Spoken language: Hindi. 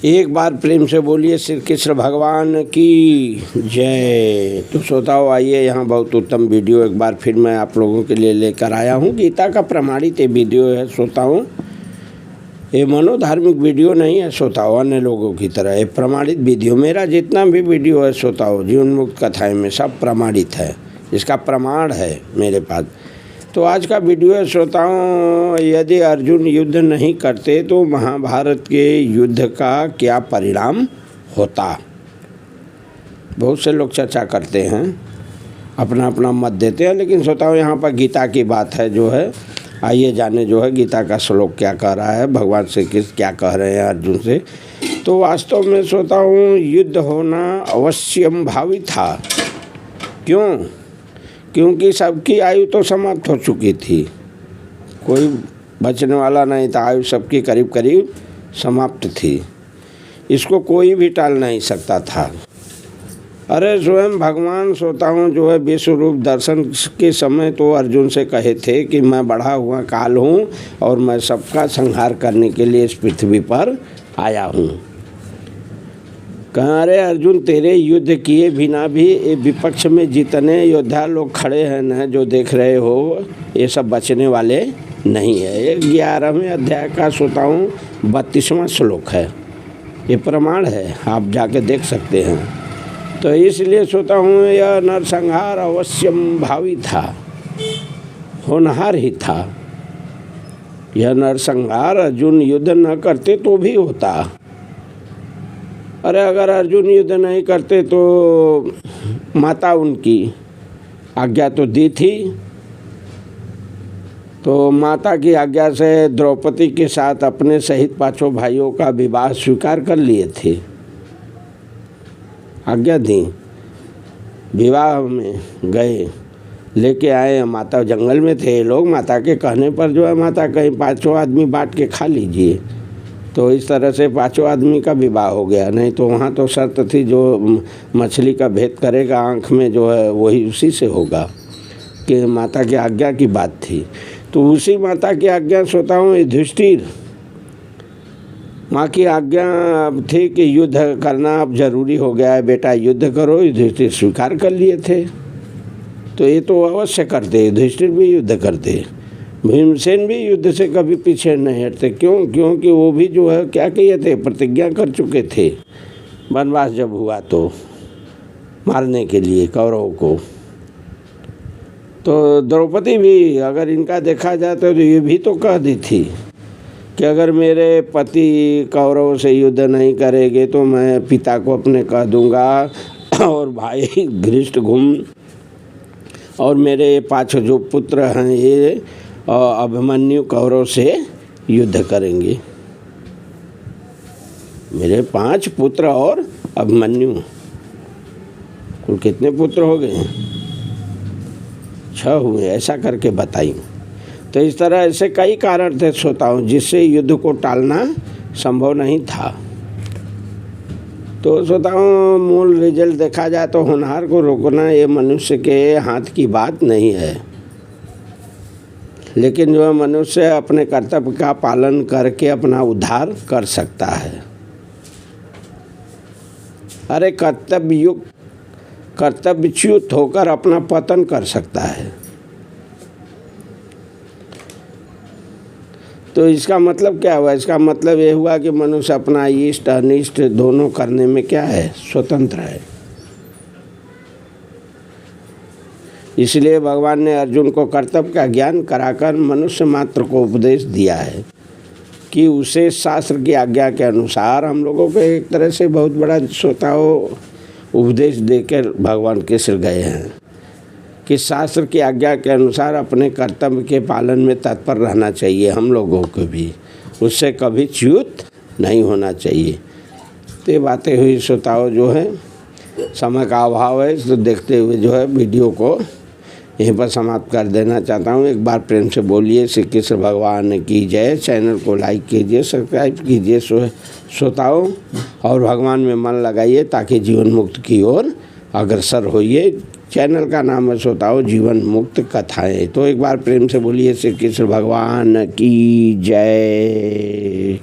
एक बार प्रेम से बोलिए श्री कृष्ण भगवान की जय। तो श्रोताओं, आइए यहाँ बहुत उत्तम वीडियो एक बार फिर मैं आप लोगों के लिए लेकर आया हूँ। गीता का प्रमाणित ये वीडियो है श्रोताओं। ये मनोधार्मिक वीडियो नहीं है श्रोताओं, अन्य लोगों की तरह। ये प्रमाणित वीडियो, मेरा जितना भी वीडियो है श्रोताओं जीवन मुक्त कथाएँ में, सब प्रमाणित है। इसका प्रमाण है मेरे पास। तो आज का वीडियो है श्रोताओं, यदि अर्जुन युद्ध नहीं करते तो महाभारत के युद्ध का क्या परिणाम होता। बहुत से लोग चर्चा करते हैं, अपना अपना मत देते हैं, लेकिन श्रोताओं यहाँ पर गीता की बात है जो है। आइए जाने जो है गीता का श्लोक क्या कह रहा है, भगवान श्री कृष्ण क्या कह रहे हैं अर्जुन से। तो वास्तव में श्रोताओं युद्ध होना अवश्यम भावी था। क्यों? क्योंकि सबकी आयु तो समाप्त हो चुकी थी, कोई बचने वाला नहीं था। आयु सबकी करीब करीब समाप्त थी, इसको कोई भी टाल नहीं सकता था। अरे स्वयं भगवान श्रोताओं जो है विश्वरूप दर्शन के समय तो अर्जुन से कहे थे कि मैं बढ़ा हुआ काल हूँ और मैं सबका संहार करने के लिए इस पृथ्वी पर आया हूँ। कहाँ रे अर्जुन, तेरे युद्ध किए बिना भी विपक्ष में जितने योद्धा लोग खड़े हैं न, जो देख रहे हो, ये सब बचने वाले नहीं है। ये 11वें अध्याय का श्रोताओं 32वां श्लोक है। ये प्रमाण है, आप जाके देख सकते हैं। तो इसलिए श्रोताओं यह नरसंहार अवश्यम भावी था, होनहार ही था। यह नरसंहार अर्जुन युद्ध न करते तो भी होता। अरे अगर अर्जुन युद्ध नहीं करते तो माता उनकी आज्ञा तो दी थी, तो माता की आज्ञा से द्रौपदी के साथ अपने सहित 5 भाइयों का विवाह स्वीकार कर लिए थे। आज्ञा दी, विवाह में गए, लेके आए। माता जंगल में थे लोग, माता के कहने पर जो है माता कहीं 5 आदमी बांट के खा लीजिए। तो इस तरह से 5 आदमी का विवाह हो गया। नहीं तो वहाँ तो शर्त थी जो मछली का भेद करेगा आँख में जो है वही उसी से होगा, कि माता की आज्ञा की बात थी। तो उसी माता की आज्ञा श्रोताओं युधिष्ठिर, माँ की आज्ञा थी कि युद्ध करना अब जरूरी हो गया है, बेटा युद्ध करो। युधिष्ठिर स्वीकार कर लिए थे, तो ये तो अवश्य करते, युधिष्ठिर भी युद्ध करते। भीमसेन भी युद्ध से कभी पीछे नहीं हटते। क्यों? क्योंकि वो भी जो है क्या किए थे, प्रतिज्ञा कर चुके थे वनवास जब हुआ तो मारने के लिए कौरवों को। तो द्रौपदी भी अगर इनका देखा जाए तो ये भी तो कह दी थी कि अगर मेरे पति कौरवों से युद्ध नहीं करेंगे तो मैं पिता को अपने कह दूंगा और भाई धृष्टद्युम्न और मेरे 5 जो पुत्र हैं ये अभिमन्यु कौरव से युद्ध करेंगे। मेरे 5 पुत्र और अभिमन्यु, कुल कितने पुत्र हो गए? 6 हुए, ऐसा करके बताई। तो इस तरह ऐसे कई कारण थे श्रोताओं जिससे युद्ध को टालना संभव नहीं था। तो श्रोताओं मूल रिजल्ट देखा जाए तो होनहार को रोकना ये मनुष्य के हाथ की बात नहीं है, लेकिन जो मनुष्य अपने कर्तव्य का पालन करके अपना उद्धार कर सकता है। अरे कर्तव्यच्युत होकर अपना पतन कर सकता है। तो इसका मतलब क्या हुआ? इसका मतलब ये हुआ कि मनुष्य अपना इष्ट अनिष्ट दोनों करने में क्या है, स्वतंत्र है। इसलिए भगवान ने अर्जुन को कर्तव्य का ज्ञान कराकर मनुष्य मात्र को उपदेश दिया है कि उसे शास्त्र की आज्ञा के अनुसार, हम लोगों को एक तरह से बहुत बड़ा श्रोताओं उपदेश देकर भगवान कृष्ण गए हैं कि शास्त्र की आज्ञा के अनुसार अपने कर्तव्य के पालन में तत्पर रहना चाहिए हम लोगों को भी, उससे कभी च्युत नहीं होना चाहिए। तो ये बातें हुई श्रोताओं, जो है समय का अभाव है, तो देखते हुए जो है वीडियो को यहीं पर समाप्त कर देना चाहता हूँ। एक बार प्रेम से बोलिए श्री कृष्ण भगवान की जय। चैनल को लाइक कीजिए, सब्सक्राइब कीजिए श्रोताओं, और भगवान में मन लगाइए ताकि जीवन मुक्त की ओर अग्रसर होइए। चैनल का नाम है श्रोताओं जीवन मुक्त कथाएँ। तो एक बार प्रेम से बोलिए श्री कृष्ण भगवान की जय।